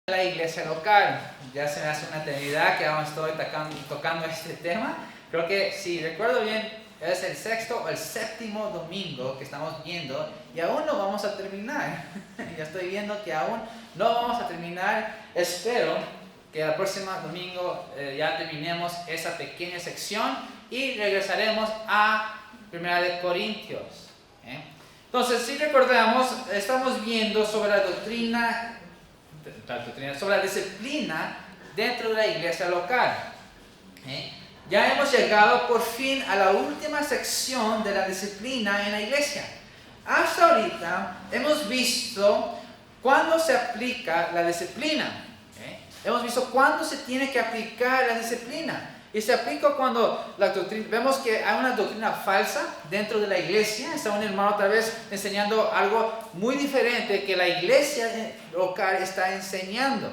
La iglesia local. Ya se me hace una eternidad que aún estoy tocando este tema. Creo que, si recuerdo bien, es el sexto o el séptimo domingo que estamos viendo y aún no vamos a terminar. Ya estoy viendo que aún no vamos a terminar. Espero que el próximo domingo ya terminemos esa pequeña sección y regresaremos a 1 Corintios. Entonces, si recordamos, estamos viendo sobre la doctrina, sobre la disciplina dentro de la iglesia local. Ya hemos llegado por fin a la última sección de la disciplina en la iglesia. Hasta ahorita hemos visto cuándo se aplica la disciplina. Hemos visto cuándo se tiene que aplicar la disciplina. Y se aplica cuando vemos que hay una doctrina falsa dentro de la iglesia. Está un hermano otra vez enseñando algo muy diferente que la iglesia local está enseñando.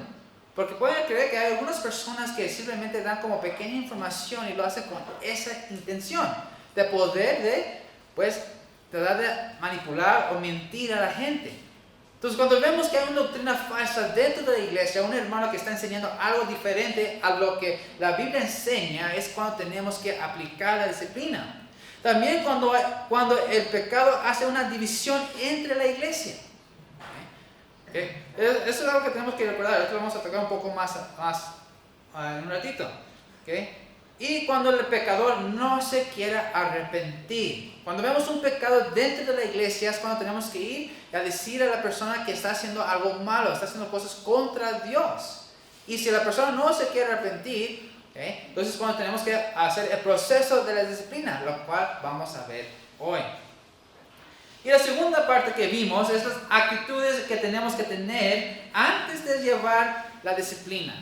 Porque pueden creer que hay algunas personas que simplemente dan como pequeña información y lo hacen con esa intención de poder tratar de manipular o mentir a la gente. Entonces, cuando vemos que hay una doctrina falsa dentro de la iglesia, un hermano que está enseñando algo diferente a lo que la Biblia enseña, es cuando tenemos que aplicar la disciplina. También cuando el pecado hace una división entre la iglesia. Eso es algo que tenemos que recordar. Esto lo vamos a tocar un poco más en un ratito. Y cuando el pecador no se quiere arrepentir. Cuando vemos un pecado dentro de la iglesia es cuando tenemos que ir a decir a la persona que está haciendo algo malo, está haciendo cosas contra Dios. Y si la persona no se quiere arrepentir, entonces es cuando tenemos que hacer el proceso de la disciplina, lo cual vamos a ver hoy. Y la segunda parte que vimos es las actitudes que tenemos que tener antes de llevar la disciplina.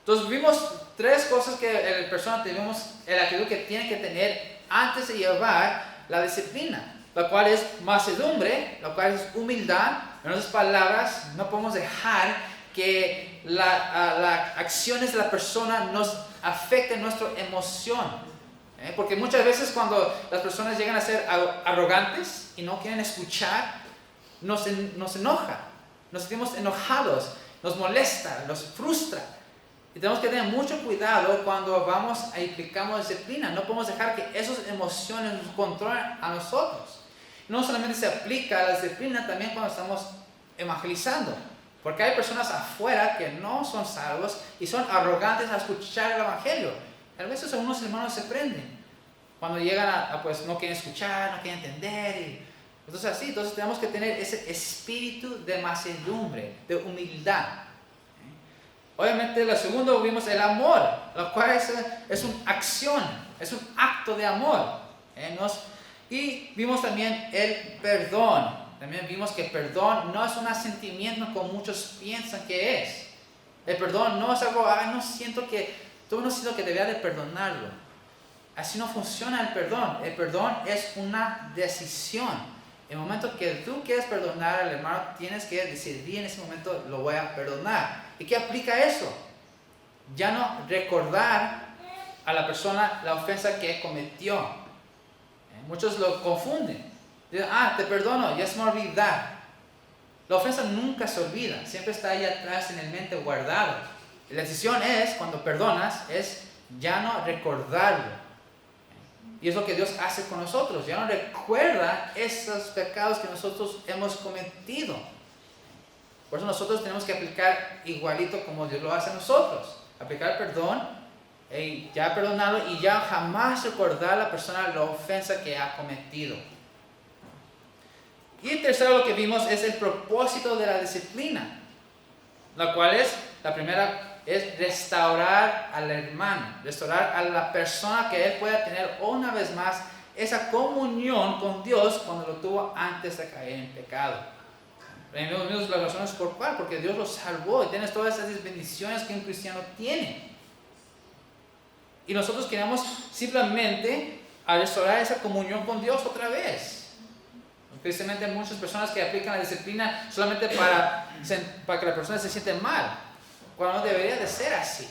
Entonces vimos tres cosas que la persona tenemos, la actitud que tiene que tener antes de llevar la disciplina, la cual es mansedumbre, la cual es humildad. En otras palabras, no podemos dejar que las acciones de la persona nos afecten nuestra emoción. Porque muchas veces cuando las personas llegan a ser arrogantes y no quieren escuchar, nos enoja, nos sentimos enojados, nos molesta, nos frustra. Y tenemos que tener mucho cuidado cuando vamos a aplicamos disciplina. No podemos dejar que esas emociones nos controlen a nosotros. No solamente se aplica la disciplina, también cuando estamos evangelizando. Porque hay personas afuera que no son salvos y son arrogantes a escuchar el evangelio. A veces algunos hermanos se prenden. Cuando llegan pues no quieren escuchar, no quieren entender. Entonces tenemos que tener ese espíritu de mansedumbre, de humildad. Obviamente, lo segundo vimos el amor, lo cual es una acción, es un acto de amor. Y vimos también el perdón. También vimos que el perdón no es un sentimiento como muchos piensan que es. El perdón no es algo, no siento que debería de perdonarlo. Así no funciona el perdón. El perdón es una decisión. En el momento que tú quieres perdonar al hermano, tienes que decidir en ese momento, lo voy a perdonar. ¿Y qué aplica eso? Ya no recordar a la persona la ofensa que cometió. Muchos lo confunden. Dicen, te perdono, ya se me olvidó. La ofensa nunca se olvida, siempre está ahí atrás en el mente guardado. La decisión es, cuando perdonas, es ya no recordarlo. Y es lo que Dios hace con nosotros. Ya no recuerda esos pecados que nosotros hemos cometido. Por eso nosotros tenemos que aplicar igualito como Dios lo hace a nosotros. Aplicar perdón, ya perdonarlo y ya jamás recordar a la persona la ofensa que ha cometido. Y el tercero lo que vimos es el propósito de la disciplina. La cual es, la primera es restaurar al hermano, restaurar a la persona que él pueda tener una vez más esa comunión con Dios cuando lo tuvo antes de caer en pecado. Las razones por cuál, porque Dios lo salvó y tienes todas esas bendiciones que un cristiano tiene. Y nosotros queremos simplemente restaurar esa comunión con Dios otra vez. Precisamente hay muchas personas que aplican la disciplina solamente para que la persona se siente mal, cuando no debería de ser así.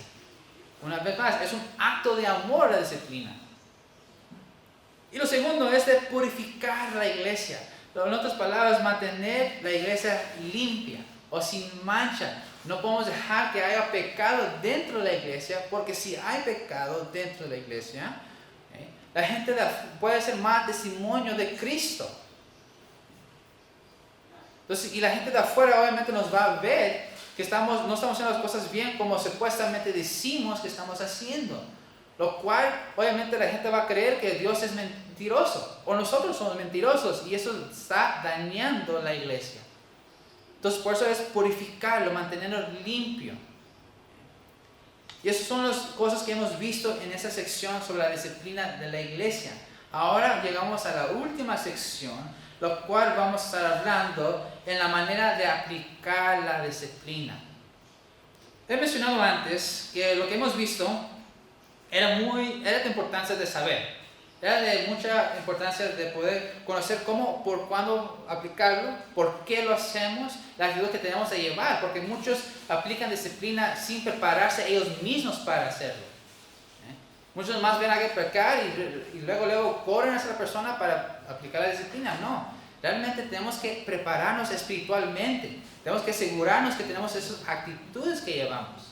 Una vez más, es un acto de amor la disciplina. Y lo segundo es de purificar la iglesia. En otras palabras, mantener la iglesia limpia o sin mancha No podemos dejar que haya pecado dentro de la iglesia, porque si hay pecado dentro de la iglesia, la gente puede ser más testimonio de Cristo. Entonces, y la gente de afuera obviamente nos va a ver que no estamos haciendo las cosas bien como supuestamente decimos que estamos haciendo. Lo cual, obviamente, la gente va a creer que Dios es mentiroso, o nosotros somos mentirosos, y eso está dañando la iglesia. Entonces, por eso es purificarlo, mantenerlo limpio. Y esas son las cosas que hemos visto en esa sección sobre la disciplina de la iglesia. Ahora llegamos a la última sección, lo cual vamos a estar hablando en la manera de aplicar la disciplina. He mencionado antes que lo que hemos visto era de importancia de saber. Era de mucha importancia de poder conocer cómo, por cuándo aplicarlo, por qué lo hacemos, la actitud que tenemos de llevar, porque muchos aplican disciplina sin prepararse ellos mismos para hacerlo. Muchos más ven a alguien pecar y luego corren hacia la persona para aplicar la disciplina. No, realmente tenemos que prepararnos espiritualmente, tenemos que asegurarnos que tenemos esas actitudes que llevamos.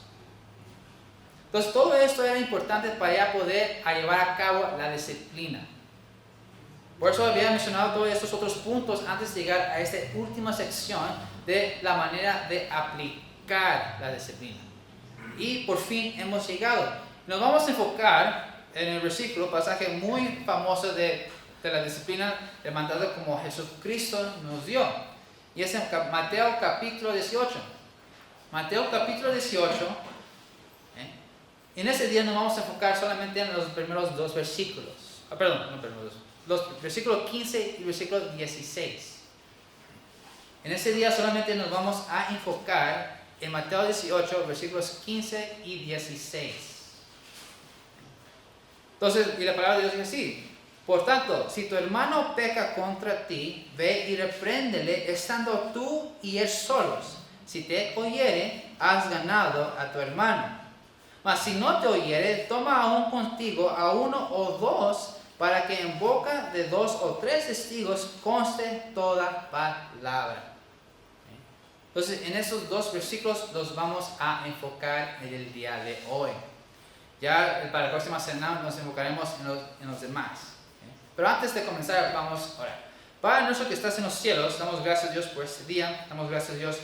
Entonces todo esto era importante para ya poder llevar a cabo la disciplina. Por eso había mencionado todos estos otros puntos antes de llegar a esta última sección de la manera de aplicar la disciplina. Y por fin hemos llegado. Nos vamos a enfocar en el versículo, pasaje muy famoso de la disciplina, el mandato como Jesucristo nos dio. Y es en Mateo capítulo 18. Mateo capítulo 18. En ese día nos vamos a enfocar solamente en los primeros dos versículos. Los versículos 15 y versículo 16. En ese día solamente nos vamos a enfocar en Mateo 18, versículos 15 y 16. Entonces, y la palabra de Dios dice así: por tanto, si tu hermano peca contra ti, ve y repréndele, estando tú y él solos. Si te oyere, has ganado a tu hermano. Mas si no te oyere, toma aún contigo a uno o dos, para que en boca de 2 o 3 testigos conste toda palabra. Entonces, en esos dos versículos los vamos a enfocar en el día de hoy. Ya para la próxima semana nos enfocaremos en los demás. Pero antes de comenzar, vamos a orar. Padre nuestro que estás en los cielos, damos gracias a Dios por este día, damos gracias a Dios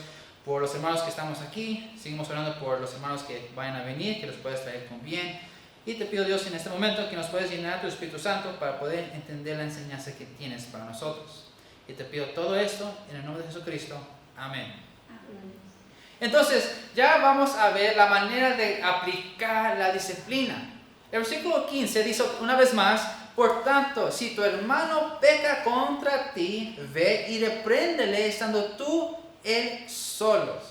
por los hermanos que estamos aquí, seguimos orando por los hermanos que vayan a venir, que los puedas traer con bien. Y te pido, Dios, en este momento que nos puedas llenar tu Espíritu Santo para poder entender la enseñanza que tienes para nosotros. Y te pido todo esto en el nombre de Jesucristo. Amén. Entonces, ya vamos a ver la manera de aplicar la disciplina. El versículo 15 dice una vez más: por tanto, si tu hermano peca contra ti, ve y repréndele, estando tú él solos.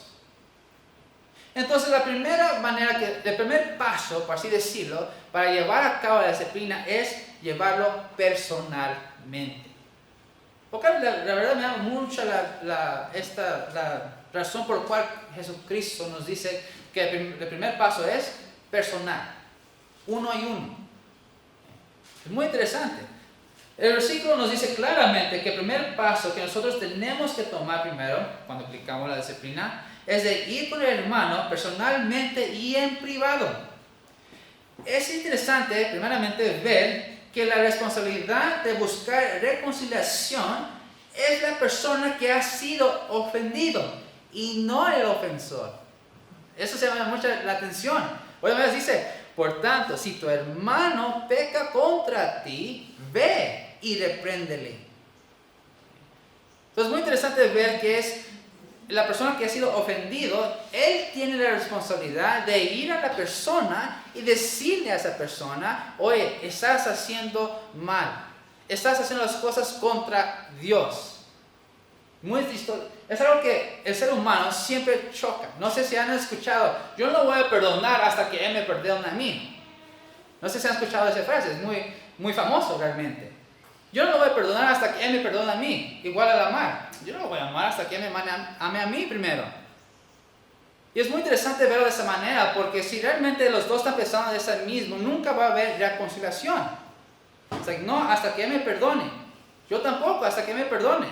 Entonces la primera manera, el primer paso, por así decirlo, para llevar a cabo la disciplina es llevarlo personalmente. Porque la verdad me da mucha la razón por la cual Jesucristo nos dice que el primer paso es personal, uno y uno. Es muy interesante. El versículo nos dice claramente que el primer paso que nosotros tenemos que tomar primero, cuando aplicamos la disciplina, es de ir con el hermano personalmente y en privado. Es interesante, primeramente, ver que la responsabilidad de buscar reconciliación es la persona que ha sido ofendido y no el ofensor. Eso se llama mucho la atención. Otra vez dice: por tanto, si tu hermano peca contra ti, ve y repréndele. Entonces es muy interesante ver que es la persona que ha sido ofendido, él tiene la responsabilidad de ir a la persona y decirle a esa persona: oye, estás haciendo mal, estás haciendo las cosas contra Dios. Es algo que el ser humano siempre choca. No sé si han escuchado: yo no voy a perdonar hasta que él me perdone a mí. No sé si han escuchado esa frase, es muy famoso realmente. Yo no lo voy a perdonar hasta que él me perdone a mí. Igual al amar, yo no lo voy a amar hasta que él me ame a mí primero. Y es muy interesante verlo de esa manera, porque si realmente los dos están pensando de eso mismo, nunca va a haber reconciliación. No, hasta que él me perdone. Yo tampoco, hasta que él me perdone.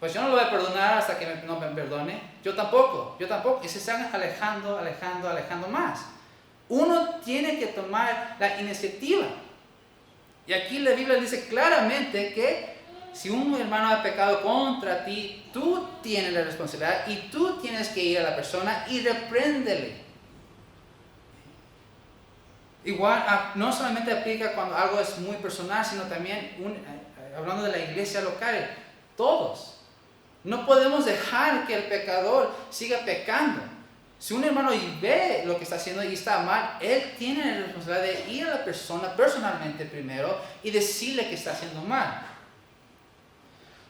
pues yo no lo voy a perdonar hasta que no me perdone. Yo tampoco. Y se están alejando más. Uno tiene que tomar la iniciativa. Y aquí la Biblia dice claramente que si un hermano ha pecado contra ti, tú tienes la responsabilidad y tú tienes que ir a la persona y repréndele. Igual, no solamente aplica cuando algo es muy personal, sino también hablando de la iglesia local. Todos. No podemos dejar que el pecador siga pecando. Si un hermano ve lo que está haciendo y está mal, él tiene la responsabilidad de ir a la persona personalmente primero y decirle que está haciendo mal.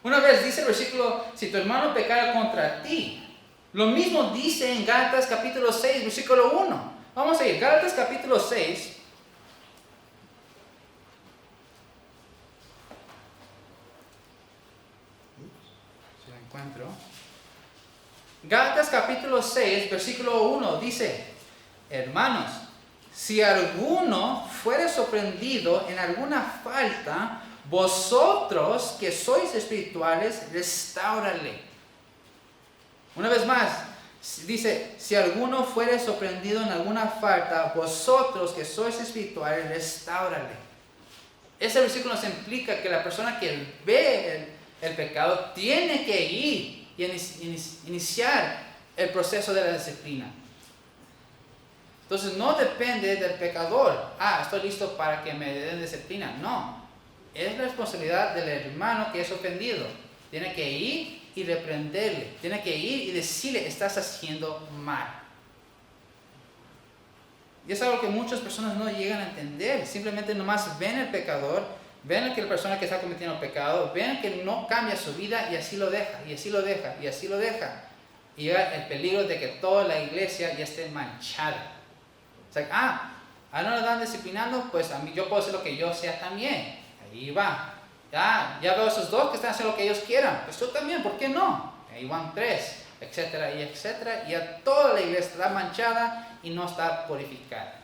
Una vez dice el versículo, si tu hermano pecara contra ti, lo mismo dice en Gálatas capítulo 6, versículo 1. Vamos a ir, Gálatas capítulo 6. Si lo encuentro. Gálatas capítulo 6, versículo 1 dice, hermanos, si alguno fuere sorprendido en alguna falta, vosotros que sois espirituales, restáurale. Una vez más, dice, si alguno fuere sorprendido en alguna falta, vosotros que sois espirituales, restáurale. Ese versículo nos implica que la persona que ve el pecado tiene que ir y iniciar el proceso de la disciplina. Entonces no depende del pecador. Estoy listo para que me den disciplina. No. Es la responsabilidad del hermano que es ofendido. Tiene que ir y reprenderle. Tiene que ir y decirle, estás haciendo mal. Y es algo que muchas personas no llegan a entender. Simplemente nomás ven el pecador, ven que la persona que está cometiendo el pecado, ven que no cambia su vida y así lo deja, y así lo deja, y así lo deja. Y llega el peligro de que toda la iglesia ya esté manchada. O sea, no lo están disciplinando, pues a mí yo puedo hacer lo que yo sea también. Ahí va. Ya veo esos dos que están haciendo lo que ellos quieran. Pues yo también, ¿por qué no? Ahí van tres, etcétera, y etcétera. Y ya toda la iglesia está manchada y no está purificada.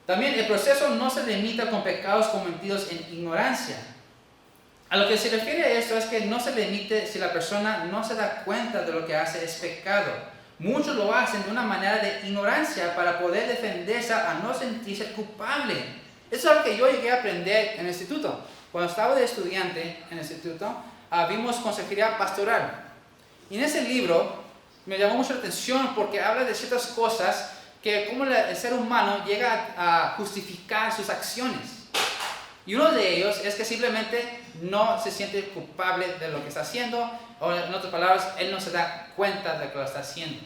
También el proceso no se limita con pecados cometidos en ignorancia. A lo que se refiere a esto es que no se limite si la persona no se da cuenta de lo que hace es pecado. Muchos lo hacen de una manera de ignorancia para poder defenderse a no sentirse culpable. Eso es algo que yo llegué a aprender en el instituto. Cuando estaba de estudiante en el instituto, vimos consejería pastoral. Y en ese libro me llamó mucho la atención porque habla de ciertas cosas que como el ser humano llega a justificar sus acciones. Y uno de ellos es que simplemente no se siente culpable de lo que está haciendo, o en otras palabras, él no se da cuenta de que lo está haciendo.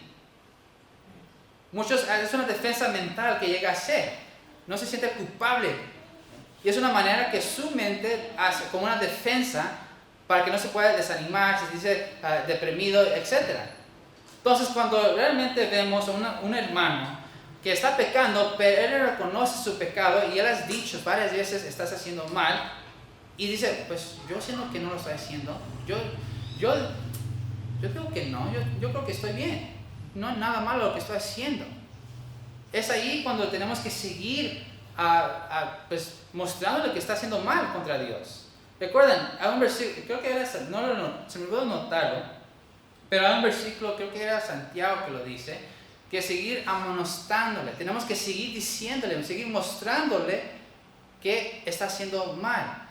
Es una defensa mental que llega a ser. No se siente culpable. Y es una manera que su mente hace como una defensa para que no se pueda desanimar, se dice deprimido, etc. Entonces, cuando realmente vemos a un hermano que está pecando, pero él reconoce su pecado y él ha dicho varias veces, estás haciendo mal, y dice, pues yo siento que no lo estoy haciendo, yo creo que no, yo creo que estoy bien, no es nada malo lo que estoy haciendo. Es ahí cuando tenemos que seguir pues, mostrándole que está haciendo mal contra Dios. Recuerden, hay un versículo, creo que era, se me olvidó notarlo, pero hay un versículo, creo que era Santiago que lo dice, que seguir amonestándole, tenemos que seguir diciéndole, seguir mostrándole que está haciendo mal.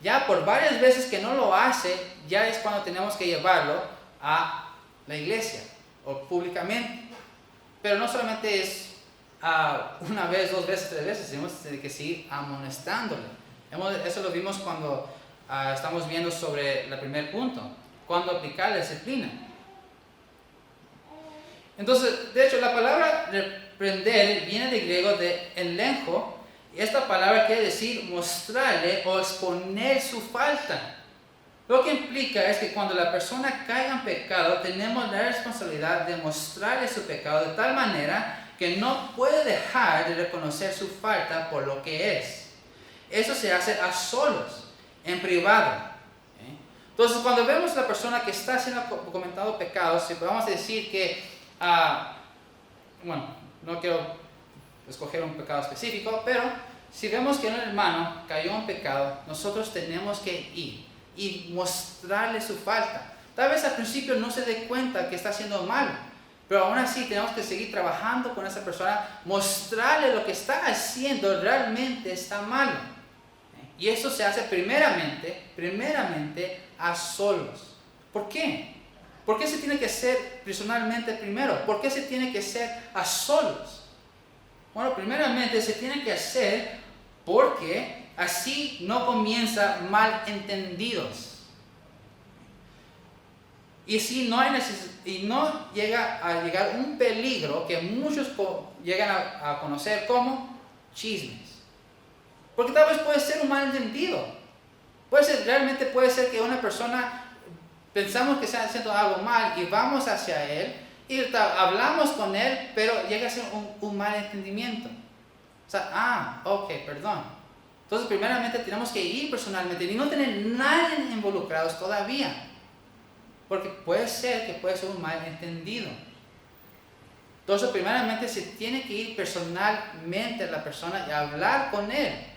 Ya por varias veces que no lo hace, ya es cuando tenemos que llevarlo a la iglesia o públicamente. Pero no solamente es una vez, dos veces, tres veces, tenemos que seguir amonestándole. Eso lo vimos cuando estamos viendo sobre el primer punto, cuando aplicar la disciplina. Entonces, de hecho, la palabra reprender viene del griego de elenjo, y esta palabra quiere decir mostrarle o exponer su falta. Lo que implica es que cuando la persona caiga en pecado, tenemos la responsabilidad de mostrarle su pecado de tal manera que no puede dejar de reconocer su falta por lo que es. Eso se hace a solos, en privado. Entonces, cuando vemos a la persona que está cometiendo pecados, si podemos decir que no quiero escoger un pecado específico, pero si vemos que un hermano cayó en pecado, nosotros tenemos que ir, y mostrarle su falta. Tal vez al principio no se dé cuenta que está haciendo mal, pero aún así tenemos que seguir trabajando con esa persona, mostrarle lo que está haciendo realmente está malo. Y eso se hace primeramente a solos. ¿Por qué? ¿Por qué se tiene que hacer personalmente primero? ¿Por qué se tiene que hacer a solos? Bueno, primeramente se tiene que hacer porque así no comienza malentendidos. Y si no llega a llegar un peligro que muchos llegan a conocer como chismes. Porque tal vez puede ser un malentendido. Realmente puede ser que una persona pensamos que está haciendo algo mal y vamos hacia él y hablamos con él, pero llega a ser un malentendimiento. O sea, ok, perdón. Entonces, primeramente tenemos que ir personalmente y no tener nadie involucrados todavía. Porque puede ser un malentendido. Entonces, primeramente se tiene que ir personalmente a la persona y hablar con él.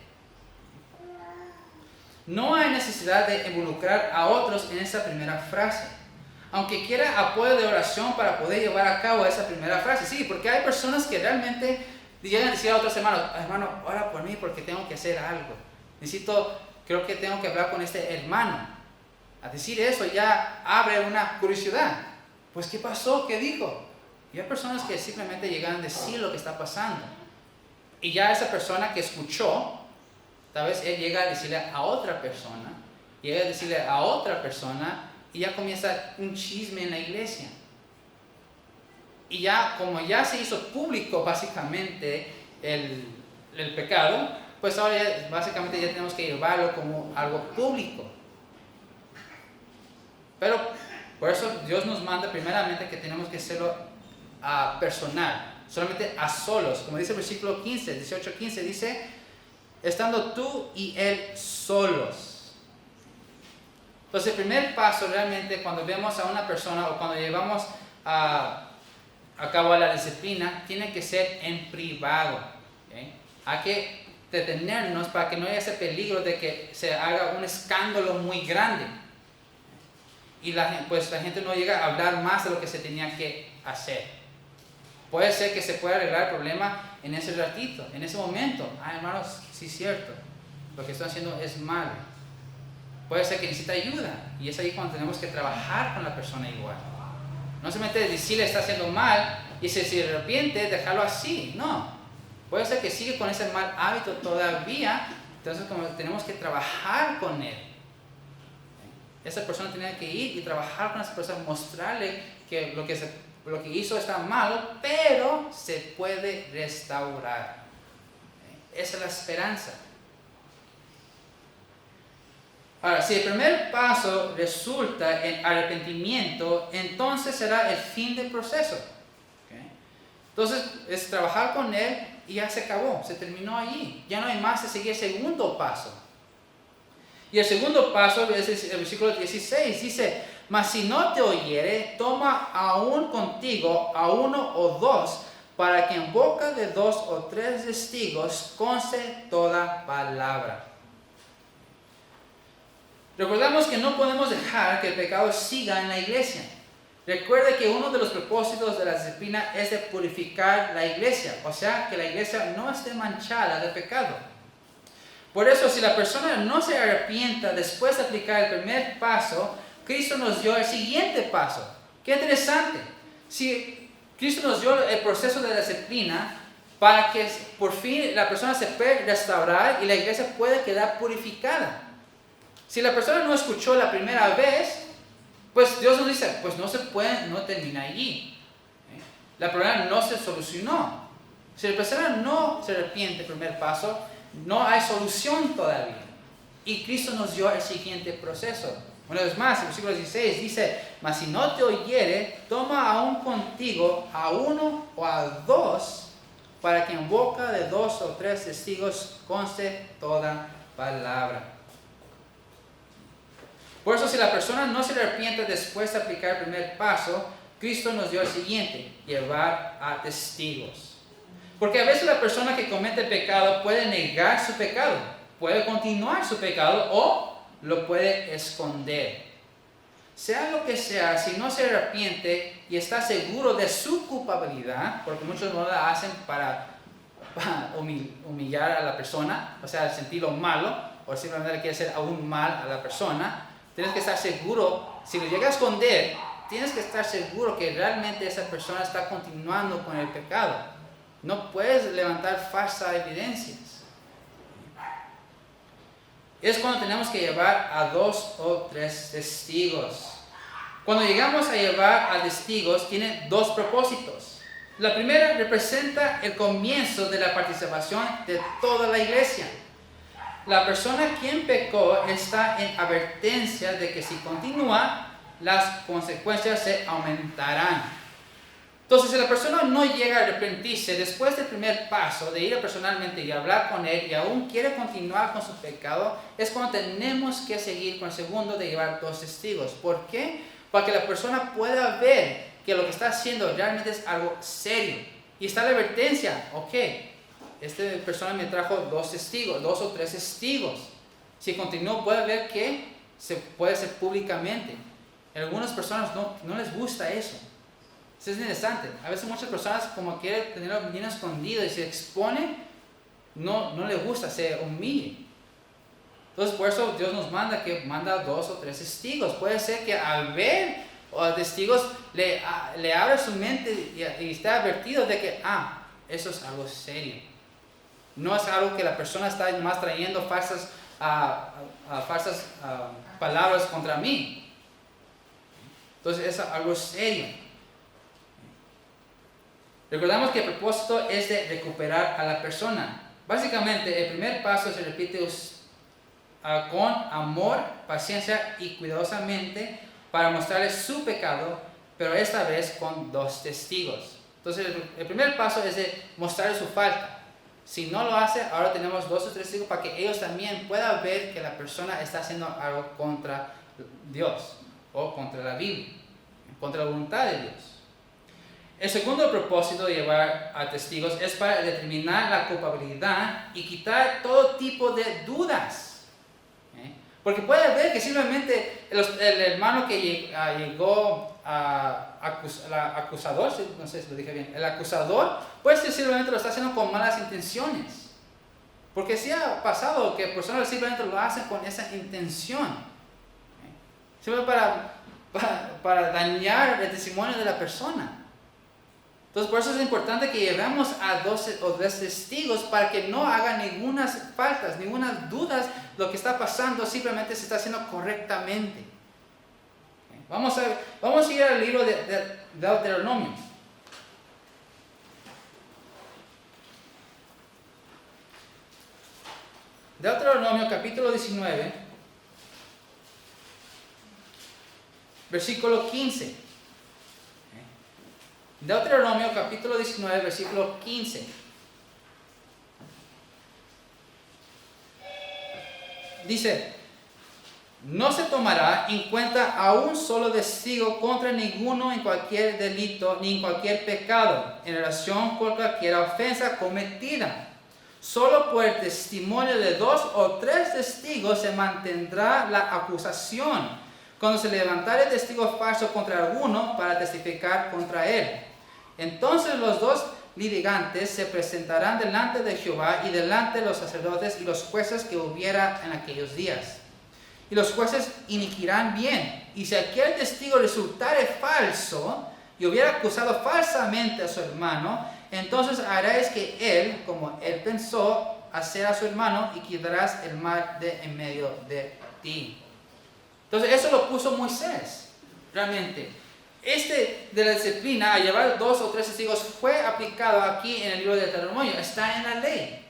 No hay necesidad de involucrar a otros en esa primera frase. Aunque quiera apoyo de oración para poder llevar a cabo esa primera frase. Sí, porque hay personas que realmente llegan a decir a otros hermanos, hermano, ora por mí porque tengo que hacer algo. Creo que tengo que hablar con este hermano. A decir eso ya abre una curiosidad. Pues, ¿qué pasó? ¿Qué dijo? Y hay personas que simplemente llegan a decir lo que está pasando. Y ya esa persona que escuchó, tal vez él llega a decirle a otra persona, y ya comienza un chisme en la iglesia. Y ya, como ya se hizo público básicamente el pecado, pues ahora básicamente ya tenemos que llevarlo como algo público. Pero por eso Dios nos manda primeramente que tenemos que hacerlo personal, solamente a solos. Como dice el versículo 18-15, dice, estando tú y él solos. Entonces el primer paso realmente cuando vemos a una persona o cuando llevamos a cabo la disciplina, tiene que ser en privado. ¿Okay? Hay que detenernos para que no haya ese peligro de que se haga un escándalo muy grande. Y la gente no llega a hablar más de lo que se tenía que hacer. Puede ser que se pueda arreglar el problema en ese ratito, en ese momento. Hermanos, sí es cierto, lo que estoy haciendo es malo. Puede ser que necesita ayuda y es ahí cuando tenemos que trabajar con la persona igual. No solamente decirle está haciendo mal y si se arrepiente, dejarlo así. No, puede ser que sigue con ese mal hábito todavía, entonces como tenemos que trabajar con él. Esa persona tiene que ir y trabajar con esa persona, mostrarle que lo que hizo está malo, pero se puede restaurar. Esa es la esperanza. Ahora, si el primer paso resulta en arrepentimiento, entonces será el fin del proceso. ¿Okay? Entonces, es trabajar con él y ya se acabó, se terminó allí. Ya no hay más de seguir el segundo paso. Y el segundo paso es el versículo 16, dice, mas si no te oyere, toma aún contigo a uno o dos, para que en boca de 2 o 3 testigos conste toda palabra. Recordamos que no podemos dejar que el pecado siga en la iglesia. Recuerde que uno de los propósitos de la disciplina es de purificar la iglesia, o sea, que la iglesia no esté manchada de pecado. Por eso, si la persona no se arrepienta después de aplicar el primer paso, Cristo nos dio el siguiente paso. Qué interesante. Si Cristo nos dio el proceso de la disciplina para que por fin la persona se pueda restaurar y la iglesia pueda quedar purificada. Si la persona no escuchó la primera vez, pues Dios nos dice, pues no termina allí. La problema no se solucionó. Si la persona no se arrepiente el primer paso, no hay solución todavía. Y Cristo nos dio el siguiente proceso. Una vez más, el versículo 16 dice, mas si no te oyere, toma aún contigo a uno o a dos, para que en boca de 2 o 3 testigos conste toda palabra. Por eso, si la persona no se arrepiente después de aplicar el primer paso, Cristo nos dio el siguiente, llevar a testigos. Porque a veces la persona que comete pecado puede negar su pecado, puede continuar su pecado o lo puede esconder. Sea lo que sea, si no se arrepiente y está seguro de su culpabilidad, porque muchos no la hacen para humillar a la persona, o sea, sentirlo malo, o simplemente quiere hacer aún mal a la persona, tienes que estar seguro, si lo llega a esconder, tienes que estar seguro que realmente esa persona está continuando con el pecado. No puedes levantar falsas evidencias. Es cuando tenemos que llevar a 2 o 3 testigos. Cuando llegamos a llevar a testigos, tiene 2 propósitos. La primera representa el comienzo de la participación de toda la iglesia. La persona quien pecó está en advertencia de que si continúa, las consecuencias se aumentarán. Entonces, si la persona no llega a arrepentirse después del primer paso de ir personalmente y hablar con él y aún quiere continuar con su pecado, es cuando tenemos que seguir con el segundo de llevar 2 testigos. ¿Por qué? Para que la persona pueda ver que lo que está haciendo realmente es algo serio. Y está la advertencia, ok, esta persona me trajo 2 testigos, 2 o 3 testigos. Si continúo, puede ver que se puede hacer públicamente. A algunas personas no les gusta eso. Eso es interesante. A veces muchas personas como quieren tenerlo bien escondido y se expone, no les gusta, se humilla. Entonces por eso Dios nos manda 2 o 3 testigos. Puede ser que al ver a testigos le abre su mente y está advertido de que eso es algo serio. No es algo que la persona está más trayendo falsas palabras contra mí. Entonces es algo serio. Recordamos que el propósito es de recuperar a la persona. Básicamente, el primer paso se repite con amor, paciencia y cuidadosamente para mostrarles su pecado, pero esta vez con 2 testigos. Entonces, el primer paso es de mostrarles su falta. Si no lo hace, ahora tenemos 2 o 3 testigos para que ellos también puedan ver que la persona está haciendo algo contra Dios o contra la Biblia, contra la voluntad de Dios. El segundo propósito de llevar a testigos es para determinar la culpabilidad y quitar todo tipo de dudas. Porque puede ver que simplemente el hermano que llegó acusador, no sé si lo dije bien, el acusador, puede ser simplemente lo está haciendo con malas intenciones. Porque sí ha pasado que personas simplemente lo hacen con esa intención. Simplemente para dañar el testimonio de la persona. Entonces, por eso es importante que llevemos a 2 o 3 testigos para que no hagan ninguna faltas, ninguna dudas lo que está pasando, simplemente se está haciendo correctamente. Vamos a ir al libro de Deuteronomio. Deuteronomio capítulo 19, versículo 15. Deuteronomio capítulo 19, versículo 15. Dice, no se tomará en cuenta a un solo testigo contra ninguno en cualquier delito ni en cualquier pecado en relación con cualquier ofensa cometida. Solo por el testimonio de 2 o 3 testigos se mantendrá la acusación cuando se levantare testigo falso contra alguno para testificar contra él. Entonces los 2 litigantes se presentarán delante de Jehová y delante de los sacerdotes y los jueces que hubiera en aquellos días. Y los jueces iniquirán bien. Y si aquel testigo resultare falso y hubiera acusado falsamente a su hermano, entonces haréis que él, como él pensó hacer a su hermano, y quitarás el mal de en medio de ti. Entonces eso lo puso Moisés, realmente. De la disciplina, a llevar 2 o 3 testigos, fue aplicado aquí en el libro de Deuteronomio, está en la ley.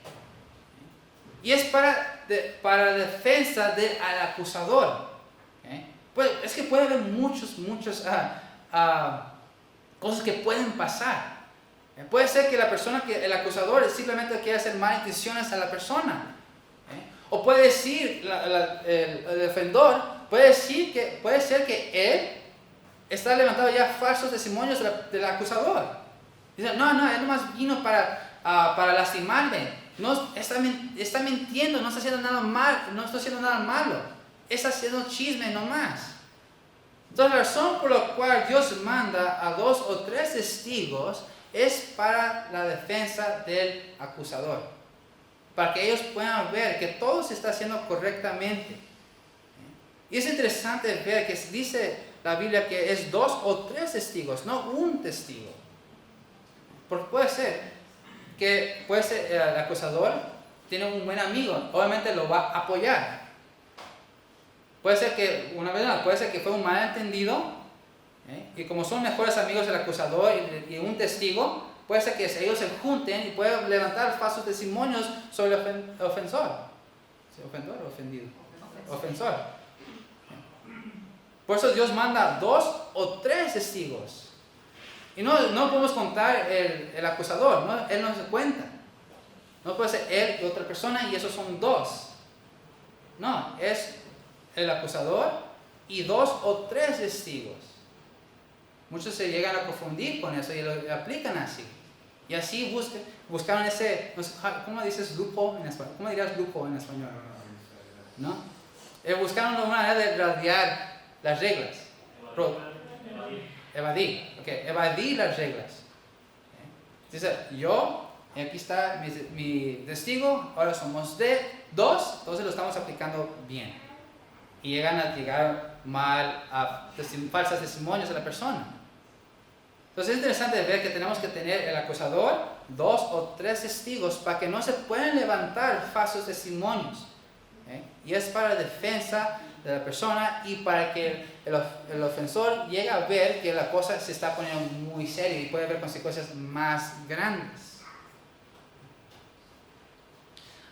Y es para defensa del acusador. Pues, es que puede haber muchas cosas que pueden pasar. Puede ser que el acusador simplemente quiera hacer malas intenciones a la persona. O puede decir, el defensor, puede ser que él está levantando ya falsos testimonios del acusador. Dice, no, él nomás vino para lastimarme. No, está mintiendo, no está haciendo nada mal, no está haciendo nada malo. es haciendo chisme nomás. Entonces la razón por la cual Dios manda a 2 o 3 testigos es para la defensa del acusador. Para que ellos puedan ver que todo se está haciendo correctamente. Y es interesante ver que dice la Biblia que es 2 o 3 testigos, no un testigo. Porque puede ser el acusador tiene un buen amigo, obviamente lo va a apoyar. Puede ser que fue un malentendido, y como son mejores amigos el acusador y un testigo, puede ser que ellos se junten y puedan levantar falsos testimonios sobre el ofensor. ¿Sí, ofensor o ofendido? Ofensor. Por eso Dios manda 2 o 3 testigos. Y no podemos contar el acusador, ¿no? Él no se cuenta. No puede ser él y otra persona y esos son 2. No, es el acusador y 2 o 3 testigos. Muchos se llegan a confundir con eso y lo aplican así. Y así buscaron ese, ¿cómo dices lupo en español? ¿Cómo dirías lupo en español? ¿No? Buscaron una manera de rodear las reglas. Evadir las reglas. Dice, yo, y aquí está mi testigo, ahora somos 2, entonces lo estamos aplicando bien. Y llegan a llegar mal a falsos testimonios a la persona. Entonces es interesante ver que tenemos que tener el acusador, 2 o 3 testigos para que no se puedan levantar falsos testimonios. Y es para la defensa de la persona y para que el ofensor llegue a ver que la cosa se está poniendo muy seria y puede haber consecuencias más grandes.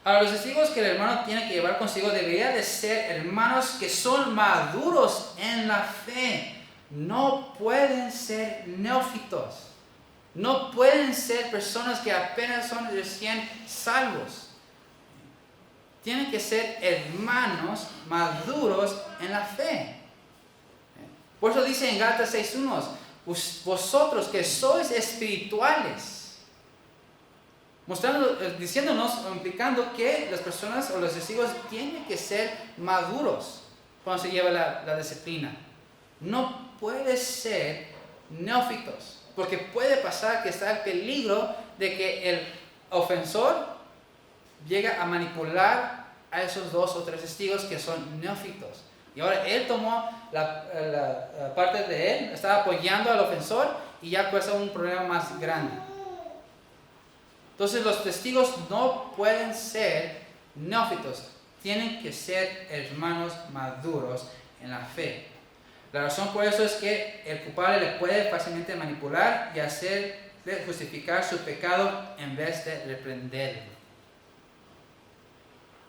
Ahora, los testigos que el hermano tiene que llevar consigo deberían de ser hermanos que son maduros en la fe. No pueden ser neófitos. No pueden ser personas que apenas son recién salvos. Tienen que ser hermanos maduros en la fe. Por eso dice en Gálatas 6:1, vosotros que sois espirituales, implicando que las personas o los testigos tienen que ser maduros cuando se lleva la disciplina. No puede ser neófitos, porque puede pasar que está el peligro de que el ofensor llegue a manipular a esos 2 o 3 testigos que son neófitos. Y ahora él tomó la parte de él, estaba apoyando al ofensor y ya cuesta un problema más grande. Entonces los testigos no pueden ser neófitos, tienen que ser hermanos maduros en la fe. La razón por eso es que el culpable le puede fácilmente manipular y hacerle justificar su pecado en vez de reprenderlo.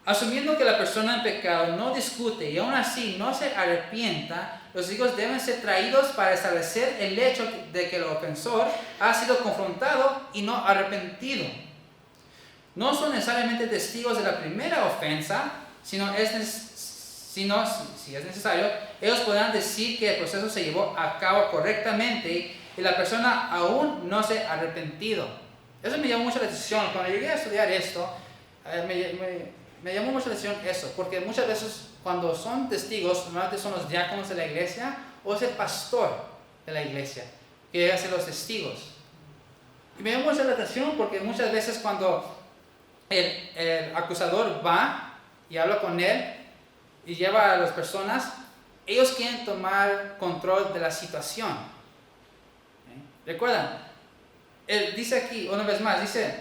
Asumiendo que la persona en pecado no discute y aún así no se arrepienta, los testigos deben ser traídos para establecer el hecho de que el ofensor ha sido confrontado y no arrepentido. No son necesariamente testigos de la primera ofensa, si es necesario, ellos podrán decir que el proceso se llevó a cabo correctamente y la persona aún no se ha arrepentido. Eso me llamó mucho la atención. Cuando llegué a estudiar esto, me llamó mucho la atención eso, porque muchas veces cuando son testigos, normalmente son los diáconos de la iglesia o es el pastor de la iglesia que llega a ser los testigos. Y me llamó mucho la atención porque muchas veces cuando el acusador va y habla con él y lleva a las personas, ellos quieren tomar control de la situación. ¿Recuerdan? Él dice aquí, una vez más, dice,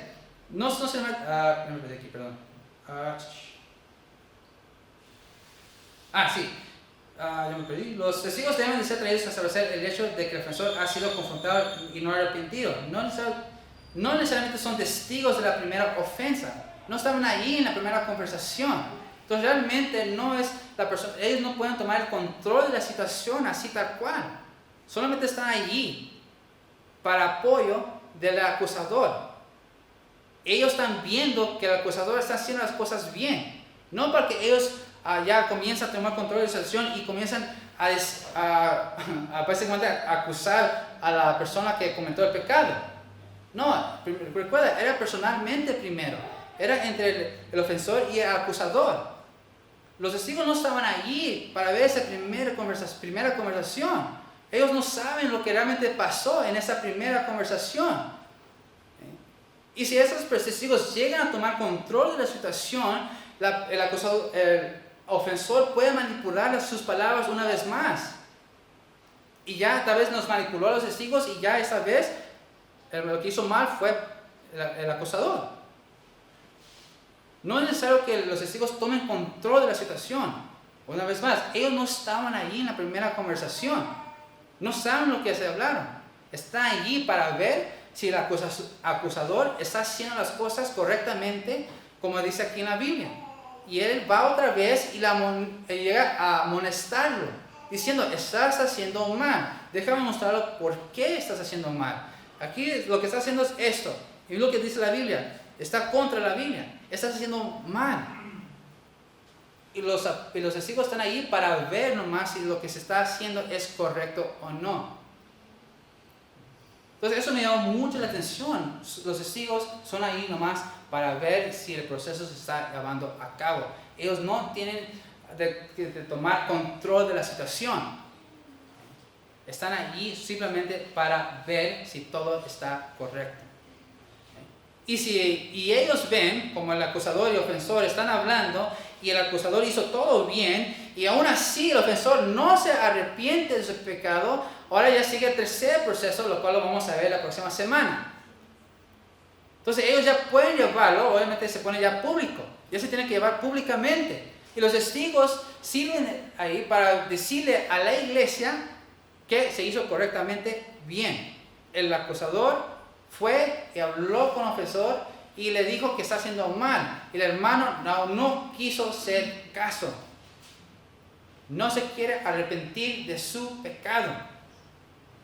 no se me perdí aquí, perdón. Yo me perdí. Los testigos deben de ser traídos a establecer el hecho de que el ofensor ha sido confrontado y no arrepentido. No necesariamente son testigos de la primera ofensa. No estaban ahí en la primera conversación. Entonces realmente no es la persona, ellos no pueden tomar el control de la situación así tal cual. Solamente están allí para apoyo del acusador. Ellos están viendo que el acusador está haciendo las cosas bien. No porque ellos ya comienzan a tomar control de la situación y comienzan básicamente a acusar a la persona que cometió el pecado. No, recuerda, era personalmente primero. Era entre el ofensor y el acusador. Los testigos no estaban allí para ver esa primera conversación. Ellos no saben lo que realmente pasó en esa primera conversación. Y si esos testigos llegan a tomar control de la situación, el ofensor puede manipular sus palabras una vez más. Y ya tal vez nos manipuló a los testigos y ya esta vez lo que hizo mal fue el acusador. No es necesario que los testigos tomen control de la situación. Una vez más, ellos no estaban allí en la primera conversación. No saben lo que se hablaron. Están allí para ver si el acusador está haciendo las cosas correctamente, como dice aquí en la Biblia. Y él va otra vez y llega a amonestarlo, diciendo, estás haciendo mal. Déjame mostrarlo por qué estás haciendo mal. Aquí lo que está haciendo es esto. Y lo que dice la Biblia, está contra la Biblia. Estás haciendo mal. Y los testigos están ahí para ver nomás si lo que se está haciendo es correcto o no. Entonces eso me llamó mucho la atención. Los testigos son ahí nomás para ver si el proceso se está llevando a cabo. Ellos no tienen de tomar control de la situación. Están allí simplemente para ver si todo está correcto. Y ellos ven, como el acusador y el ofensor están hablando, y el acusador hizo todo bien, y aún así el ofensor no se arrepiente de su pecado, ahora ya sigue el tercer proceso, lo cual lo vamos a ver la próxima semana. Entonces ellos ya pueden llevarlo, obviamente se pone ya público, ya se tiene que llevar públicamente. Y los testigos sirven ahí para decirle a la iglesia que se hizo correctamente bien. El acusador fue y habló con el ofensor y le dijo que está haciendo mal. Y el hermano no quiso hacer caso. No se quiere arrepentir de su pecado.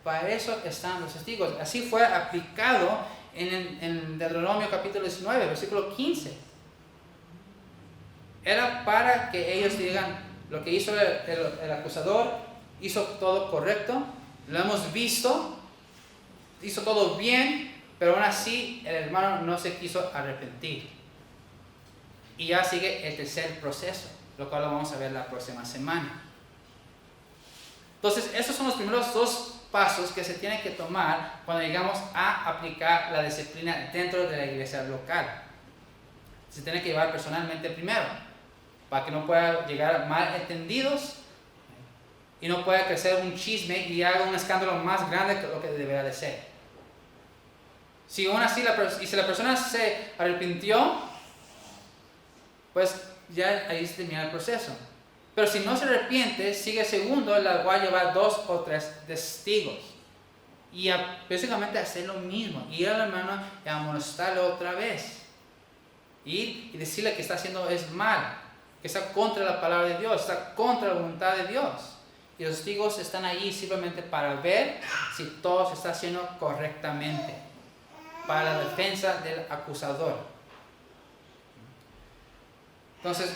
Para eso están los testigos. Así fue aplicado en Deuteronomio capítulo 19, versículo 15. Era para que ellos digan, lo que hizo el acusador, hizo todo correcto, lo hemos visto, hizo todo bien, pero aún así el hermano no se quiso arrepentir. Y ya sigue el tercer proceso, lo cual lo vamos a ver la próxima semana. Entonces, esos son los primeros dos pasos que se tienen que tomar cuando llegamos a aplicar la disciplina dentro de la iglesia local. Se tiene que llevar personalmente primero, para que no pueda llegar malentendidos y no pueda crecer un chisme y haga un escándalo más grande que lo que debería de ser. Si aún así si la persona se arrepintió, pues ya ahí se termina el proceso. Pero si no se arrepiente, sigue segundo, la cual llevar 2 o 3 testigos. Y básicamente hacer lo mismo, ir al hermano y amonestarle otra vez. Ir y decirle que está haciendo es mal, que está contra la palabra de Dios, está contra la voluntad de Dios. Y los testigos están ahí simplemente para ver si todo se está haciendo correctamente, para la defensa del acusador. Entonces,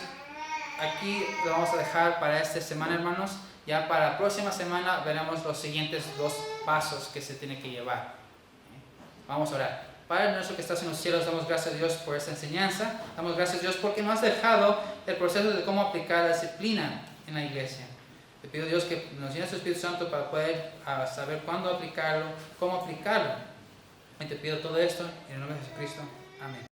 aquí lo vamos a dejar para esta semana, hermanos. Ya para la próxima semana veremos los siguientes 2 pasos que se tienen que llevar. Vamos a orar. Padre nuestro que estás en los cielos, damos gracias a Dios por esta enseñanza. Damos gracias a Dios porque nos has dejado el proceso de cómo aplicar la disciplina en la iglesia. Te pido, Dios, que nos llenes tu Espíritu Santo para poder saber cuándo aplicarlo, cómo aplicarlo. Y te pido todo esto en el nombre de Jesucristo. Amén.